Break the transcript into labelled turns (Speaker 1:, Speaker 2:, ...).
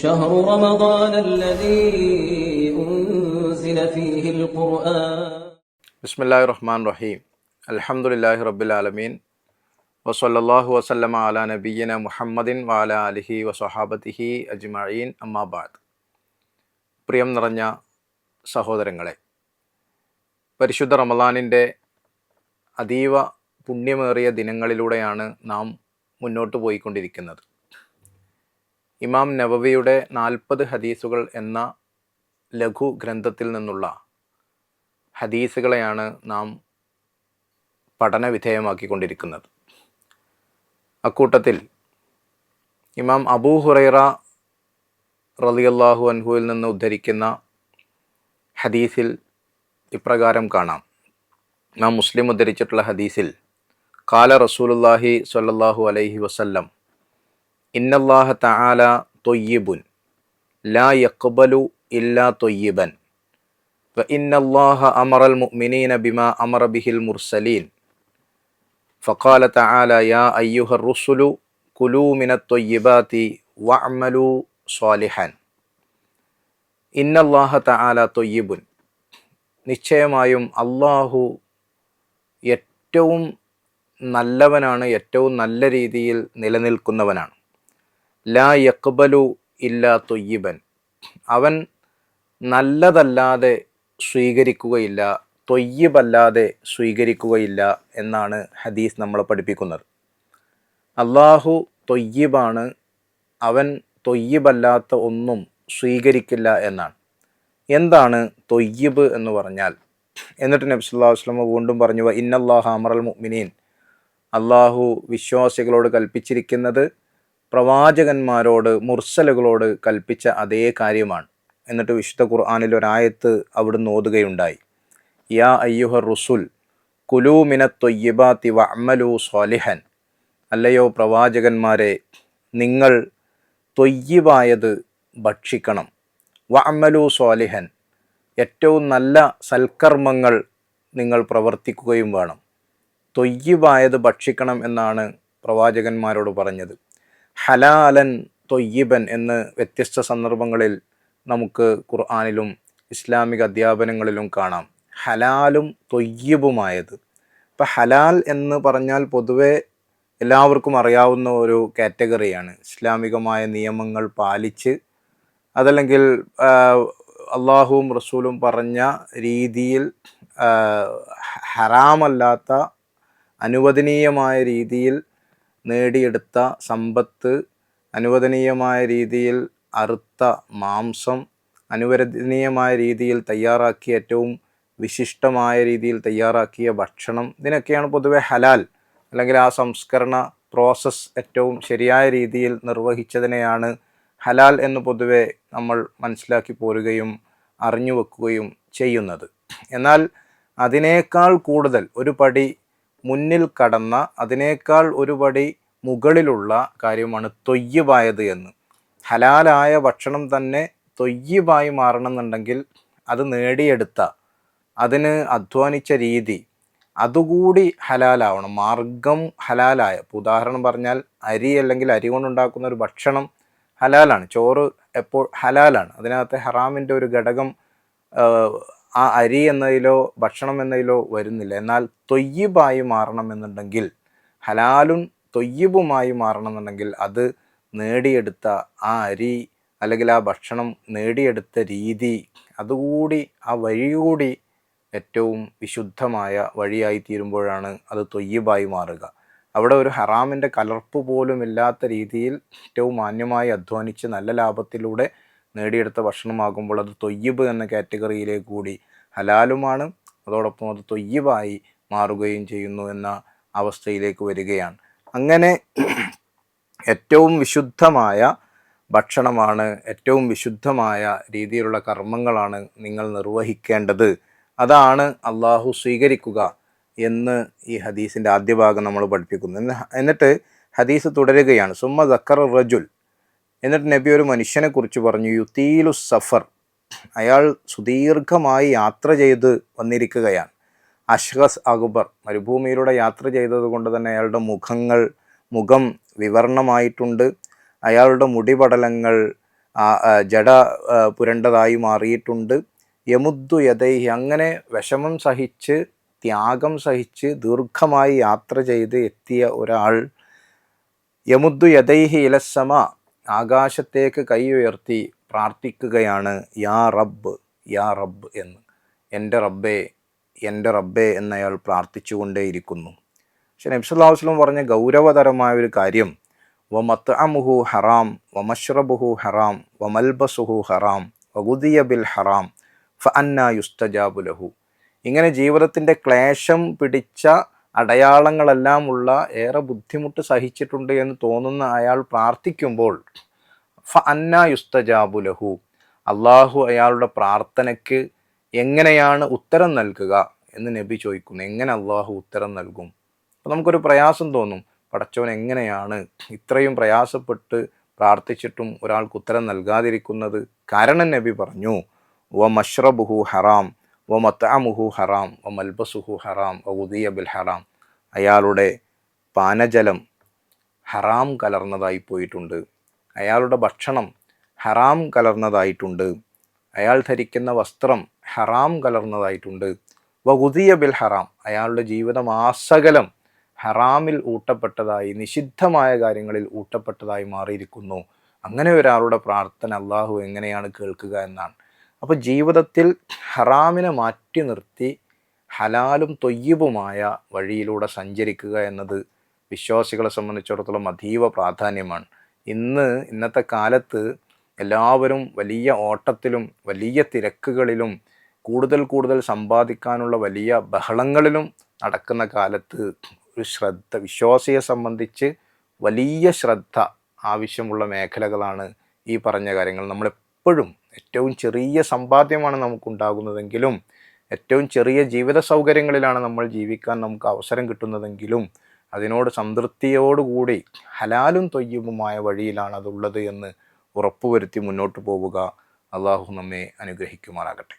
Speaker 1: شهر رمضان الذي أنزل فيه القرآن.
Speaker 2: بسم الله الرحمن الرحيم. الحمد لله رب العالمين. വസല്ലല്ലാഹു വസല്ലമ അലാ നബിയ്യിന മുഹമ്മദിൻ വഅലാ ആലിഹി വസഹാബത്തിഹി അജ്മഈൻ. അമ്മാ ബഅദ്. പ്രിയം നിറഞ്ഞ സഹോദരങ്ങളെ, പരിശുദ്ധ റമളാനിൻ്റെ അതീവ പുണ്യമേറിയ ദിനങ്ങളിലൂടെയാണ് നാം മുന്നോട്ട് പോയിക്കൊണ്ടിരിക്കുന്നത്. ഇമാം നവവിയുടെ 40 ഹദീസുകൾ എന്ന ലഘു ഗ്രന്ഥത്തിൽ നിന്നുള്ള ഹദീസുകളെയാണ് നാം പഠന വിധേയമാക്കിക്കൊണ്ടിരിക്കുന്നത്. അക്കൂട്ടത്തിൽ ഇമാം അബൂ ഹുറൈറ റളിയല്ലാഹു അൻഹുവിൽ നിന്ന് ഉദ്ധരിക്കുന്ന ഹദീസിൽ ഇപ്രകാരം കാണാം. ഇമാം മുസ്ലിം ഉദ്ധരിച്ചിട്ടുള്ള ഹദീസിൽ ഖാല റസൂലുള്ളാഹി സ്വല്ലല്ലാഹു അലൈഹി വസല്ലം ഇന്നല്ലാഹ തആല ത്വയ്യിബുൻ ലാ യഖ്ബലു ഇല്ലാ ത്വയ്യിബൻ വ ഇന്നല്ലാഹ അമറൽ മുഅ്മിനീന ബിമാ അമറ ബിഹിൽ മുർസലീൻ ഫഖാല തആല യാ അയ്യുഹർ റുസുലു കുലൂ മിനത് ത്വയ്യിബാതി വഅമലൂ സ്വാലിഹാൻ. ഇന്നല്ലാഹ തആല ത്വയ്യിബുൻ, നിശ്ചയമായും അല്ലാഹു ഏറ്റവും നല്ലവനാണ്, ഏറ്റവും നല്ല രീതിയിൽ നിലനിൽക്കുന്നവനാണ്. ലാ യഖ്ബലു ഇല്ലാ ത്വയ്യിബൻ, അവൻ നല്ലതല്ലാതെ സ്വീകരിക്കുകയില്ല, ത്വയ്യിബല്ലാതെ സ്വീകരിക്കുകയില്ല എന്നാണ് ഹദീസ് നമ്മളെ പഠിപ്പിക്കുന്നത്. അല്ലാഹു ത്വയ്യിബാണ്, അവൻ ത്വയ്യിബല്ലാത്ത ഒന്നും സ്വീകരിക്കില്ല എന്നാണ്. എന്താണ് ത്വയ്യിബ് എന്ന് പറഞ്ഞാൽ? എന്നിട്ട് നബി സല്ലല്ലാഹു അലൈഹി വസല്ലം വീണ്ടും പറഞ്ഞു, ഇന്നല്ലാഹ അമറൽ മുഅ്മിനീൻ, അല്ലാഹു വിശ്വാസികളോട് കൽപ്പിച്ചിരിക്കുന്നത് പ്രവാചകന്മാരോട്, മുർസലുകളോട് കൽപ്പിച്ച അതേ കാര്യമാണ്. എന്നിട്ട് വിശുദ്ധ ഖുർആനിൽ ഒരായത്ത് അവിടുന്ന് ഓതുകയുണ്ടായി, യാ അയ്യുഹർ റുസുൽ കുലൂ മിനത് ത്വയ്യിബാതി വഅമലൂ സ്വാലിഹൻ, അല്ലയോ പ്രവാചകന്മാരെ, നിങ്ങൾ ത്വയ്യിബായത് ഭക്ഷിക്കണം, വഅമലൂ സ്വാലിഹൻ, ഏറ്റവും നല്ല സൽക്കർമ്മങ്ങൾ നിങ്ങൾ പ്രവർത്തിക്കുകയും വേണം. ത്വയ്യിബായത് ഭക്ഷിക്കണം എന്നാണ് പ്രവാചകന്മാരോട് പറഞ്ഞത്. ഹലാലൻ ത്വയ്യിബൻ എന്ന് വ്യത്യസ്ത സന്ദർഭങ്ങളിൽ നമുക്ക് ഖുർആനിലും ഇസ്ലാമിക അധ്യാപനങ്ങളിലും കാണാം. ഹലാലും ത്വയ്യിബുമായത്. ഇപ്പം ഹലാൽ എന്ന് പറഞ്ഞാൽ പൊതുവെ എല്ലാവർക്കും അറിയാവുന്ന ഒരു കാറ്റഗറിയാണ്. ഇസ്ലാമികമായ നിയമങ്ങൾ പാലിച്ച്, അതല്ലെങ്കിൽ അള്ളാഹുവും റസൂലും പറഞ്ഞ രീതിയിൽ ഹറാമല്ലാത്ത അനുവദനീയമായ രീതിയിൽ നേടിയെടുത്ത സമ്പത്ത്, അനുവദനീയമായ രീതിയിൽ അറുത്ത മാംസം, അനുവദനീയമായ രീതിയിൽ തയ്യാറാക്കിയ, ഏറ്റവും വിശിഷ്ടമായ രീതിയിൽ തയ്യാറാക്കിയ ഭക്ഷണം, ഇതിനൊക്കെയാണ് പൊതുവെ ഹലാൽ, അല്ലെങ്കിൽ ആ സംസ്കരണ പ്രോസസ്സ് ഏറ്റവും ശരിയായ രീതിയിൽ നിർവഹിച്ചതിനെയാണ് ഹലാൽ എന്ന് പൊതുവെ നമ്മൾ മനസ്സിലാക്കി പോരുകയും അറിഞ്ഞു വെക്കുകയും ചെയ്യുന്നത്. എന്നാൽ അതിനേക്കാൾ കൂടുതൽ ഒരു പടി മുന്നിൽ കടന്ന, അതിനേക്കാൾ ഒരു പടി മുകളിലുള്ള കാര്യമാണ് ത്വയ്യിബായത് എന്ന്. ഹലാലായ ഭക്ഷണം തന്നെ ത്വയ്യിബായി മാറണമെന്നുണ്ടെങ്കിൽ അത് നേടിയെടുത്ത, അതിന് അധ്വാനിച്ച രീതി അതുകൂടി ഹലാലാവണം. മാർഗം ഹലാലായ, ഉദാഹരണം പറഞ്ഞാൽ അരി അല്ലെങ്കിൽ അരി കൊണ്ടുണ്ടാക്കുന്ന ഒരു ഭക്ഷണം ഹലാലാണ്, ചോറ് എപ്പോൾ ഹലാലാണ്, അതിനകത്ത് ഹറാമിൻ്റെ ഒരു ഘടകം ആ അരി എന്നതിലോ ഭക്ഷണം എന്നതിലോ വരുന്നില്ല. എന്നാൽ ത്വയ്യിബായി മാറണമെന്നുണ്ടെങ്കിൽ, ഹലാലും ത്വയ്യിബുമായി മാറണമെന്നുണ്ടെങ്കിൽ അത് നേടിയെടുത്ത ആ അരി അല്ലെങ്കിൽ ആ ഭക്ഷണം നേടിയെടുത്ത രീതി, അതുകൂടി ആ വഴി കൂടി ഏറ്റവും വിശുദ്ധമായ വഴിയായി തീരുമ്പോഴാണ് അത് ത്വയ്യിബായി മാറുക. അവിടെ ഒരു ഹറാമിൻ്റെ കലർപ്പ് പോലും ഇല്ലാത്ത രീതിയിൽ ഏറ്റവും മാന്യമായി അധ്വാനിച്ച് നല്ല ലാഭത്തിലൂടെ നേടിയെടുത്ത ഭക്ഷണമാകുമ്പോൾ അത് ത്വയ്യിബ് എന്ന കാറ്റഗറിയിലേക്ക് കൂടി ഹലാലുമാണ്, അതോടൊപ്പം അത് ത്വയ്യിബായി മാറുകയും ചെയ്യുന്നു എന്ന അവസ്ഥയിലേക്ക് വരികയാണ്. അങ്ങനെ ഏറ്റവും വിശുദ്ധമായ ഭക്ഷണമാണ്, ഏറ്റവും വിശുദ്ധമായ രീതിയിലുള്ള കർമ്മങ്ങളാണ് നിങ്ങൾ നിർവഹിക്കേണ്ടത്, അതാണ് അള്ളാഹു സ്വീകരിക്കുക എന്ന് ഈ ഹദീസിൻ്റെ ആദ്യ ഭാഗം നമ്മൾ പഠിപ്പിക്കുന്നു. എന്നിട്ട് ഹദീസ് തുടരുകയാണ്. സുമ്മ ദക്കർ റജുൽ, എന്നിട്ട് നബി ഒരു മനുഷ്യനെ കുറിച്ച് പറഞ്ഞു, യുതീലു സഫർ, അയാൾ സുദീർഘമായി യാത്ര ചെയ്ത് വന്നിരിക്കുകയാണ്. അഷ്ഖസ് അക്ബർ, മരുഭൂമിയിലൂടെ യാത്ര ചെയ്തത് കൊണ്ട് തന്നെ അയാളുടെ മുഖം വിവർണമായിട്ടുണ്ട്, അയാളുടെ മുടിപടലങ്ങൾ ജഡ പുരണ്ടതായി മാറിയിട്ടുണ്ട്. യമുദ്ദു യദൈഹി, അങ്ങനെ വിഷമം സഹിച്ച് ത്യാഗം സഹിച്ച് ദീർഘമായി യാത്ര ചെയ്ത് എത്തിയ ഒരാൾ യമുദ്ദു യദൈഹി ഇലസ്സമ, ആകാശത്തേക്ക് കൈ ഉയർത്തി പ്രാർത്ഥിക്കുകയാണ് യാ റബ്ബ് യാ റബ്ബ് എന്ന്, എൻ്റെ റബ്ബേ എൻ്റെ റബ്ബേ എന്നയാൾ പ്രാർത്ഥിച്ചുകൊണ്ടേയിരിക്കുന്നു. പക്ഷേ നബി സല്ലല്ലാഹു അലൈഹി വസല്ലം പറഞ്ഞ ഗൗരവതരമായ ഒരു കാര്യം, വമത്അമുഹു ഹറാം വമശ്റബുഹു ഹറാം വമൽബസുഹു ഹറാം വഗുദിയ ബിൽ ഹറാം ഫഅന്നാ യുസ്തജാബു ലഹു. ഇങ്ങനെ ജീവിതത്തിൻ്റെ ക്ലേശം പിടിച്ച അടയാളങ്ങളെല്ലാം ഉള്ള, ഏറെ ബുദ്ധിമുട്ട് സഹിച്ചിട്ടുണ്ട് എന്ന് തോന്നുന്ന അയാൾ പ്രാർത്ഥിക്കുമ്പോൾ ഫഅന്നാ യുസ്തജാബു ലഹു, അള്ളാഹു അയാളുടെ പ്രാർത്ഥനയ്ക്ക് എങ്ങനെയാണ് ഉത്തരം നൽകുക എന്ന് നബി ചോദിക്കുന്നു. എങ്ങനെ അള്ളാഹു ഉത്തരം നൽകും? അപ്പോൾ നമുക്കൊരു പ്രയാസം തോന്നും, പടച്ചവൻ എങ്ങനെയാണ് ഇത്രയും പ്രയാസപ്പെട്ട് പ്രാർത്ഥിച്ചിട്ടും ഒരാൾക്ക് ഉത്തരം നൽകാതിരിക്കുന്നത്? കാരണം നബി പറഞ്ഞു, വമശ്റബുഹു ഹറാം വമത്അമുഹു ഹറാം വമൽബസുഹു ഹറാം വഗുദിയ ബിൽ ഹറാം, അയാളുടെ പാനജലം ഹറാം കലർന്നതായി പോയിട്ടുണ്ട്, അയാളുടെ ഭക്ഷണം ഹറാം കലർന്നതായിട്ടുണ്ട്, അയാൾ ധരിക്കുന്ന വസ്ത്രം ഹറാം കലർന്നതായിട്ടുണ്ട്, വഗുദിയ ബിൽ ഹറാം, അയാളുടെ ജീവിതം ആസകലം ഹറാമിൽ ഊട്ടപ്പെട്ടതായി, നിഷിദ്ധമായ കാര്യങ്ങളിൽ ഊട്ടപ്പെട്ടതായി മാറിയിരിക്കുന്നു. അങ്ങനെ ഒരാളുടെ പ്രാർത്ഥന അള്ളാഹു എങ്ങനെയാണ് കേൾക്കുക എന്നാണ്. അപ്പോൾ ജീവിതത്തിൽ ഹറാമിനെ മാറ്റി നിർത്തി ഹലാലും തൊയ്യിബുമായ വഴിയിലൂടെ സഞ്ചരിക്കുക എന്നത് വിശ്വാസികളെ സംബന്ധിച്ചിടത്തോളം അതീവ പ്രാധാന്യമാണ്. ഇന്നത്തെ കാലത്ത് എല്ലാവരും വലിയ ഓട്ടത്തിലും വലിയ തിരക്കുകളിലും കൂടുതൽ സമ്പാദിക്കാനുള്ള വലിയ ബഹളങ്ങളിലും നടക്കുന്ന കാലത്ത് ഒരു ശ്രദ്ധ, വിശ്വാസിയെ സംബന്ധിച്ച് വലിയ ശ്രദ്ധ ആവശ്യമുള്ള മേഖലകളാണ് ഈ പറഞ്ഞ കാര്യങ്ങൾ. നമ്മളെപ്പോഴും ഏറ്റവും ചെറിയ സമ്പാദ്യമാണ് നമുക്കുണ്ടാകുന്നതെങ്കിലും, ഏറ്റവും ചെറിയ ജീവിത സൗകര്യങ്ങളിലാണ് നമ്മൾ ജീവിക്കാൻ നമുക്ക് അവസരം കിട്ടുന്നതെങ്കിലും, അതിനോട് സംതൃപ്തിയോടുകൂടി ഹലാലും തൊയ്യബുമായ വഴിയിലാണ് അതുള്ളത് എന്ന് ഉറപ്പുവരുത്തി മുന്നോട്ട് പോവുക. അള്ളാഹു നമ്മെ അനുഗ്രഹിക്കുമാറാകട്ടെ.